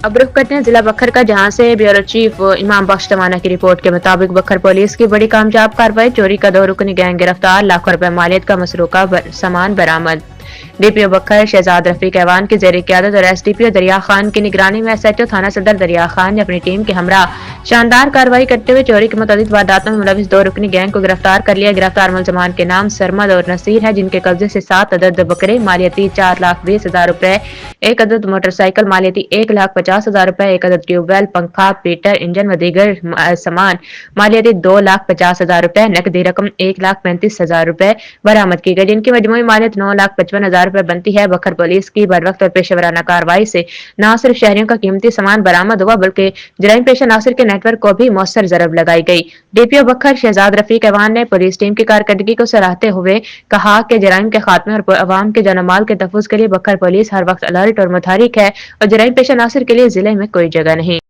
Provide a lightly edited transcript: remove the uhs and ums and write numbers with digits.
अब रुख करते हैं जिला बखर का, जहां से ब्यूरो चीफ इमाम बख्श तवाना की रिपोर्ट के मुताबिक बखर पुलिस की बड़ी कामयाब कार्रवाई, चोरी का 2 रुकनी गैंग गिरफ्तार, लाखों रुपए मालियत का मसरूका सामान बरामद। डीपीओ बखर शहजाद रफीक ऐवान की जेर क़यादत और एसडीपीओ दरिया खान की निगरानी में एसएचओ थाना सदर दरिया खान ने अपनी टीम के हमरा शानदार कार्रवाई करते हुए चोरी की मुतअद्दिद वारदातों में मुलविस 2 रुकनी गैंग को गिरफ्तार कर लिया। गिरफ्तार मुलजमान के नाम सरमद और नसीर है, जिनके कब्जे से 7 अदद बकरे मालियती 4,20,000 रुपए, 1 अदद मोटरसाइकिल मालियती 1,50,000 रुपए, 1 अदद ट्यूबवेल, पंखा, पीटर, इंजन व दीगर सामान मालियती 2,50,000 रुपए, नकदी रकम 1,35,000 रुपए बरामद की गई, जिनकी मजमूई मालियत 9,55,000 रुपए बनती है। बखर पुलिस की बरवक्त और पेशेवराना कार्रवाई से न सिर्फ शहरियों का कीमती सामान बरामद हुआ, बल्कि जराइम पेशा नासिर के नेटवर्क को भी मौसर जरब लगाई गई। डीपीओ बखर शहजाद रफीक ऐवान ने पुलिस टीम की कारकर्दगी को सराहते हुए कहा कि जराइम के खात्मे और अवाम के जान माल के तहफ़्फ़ुज़ के लिए बखर पुलिस हर वक्त अलर्ट और मुतहरिक है और जराइम पेशा नासिर के लिए जिले में कोई जगह नहीं।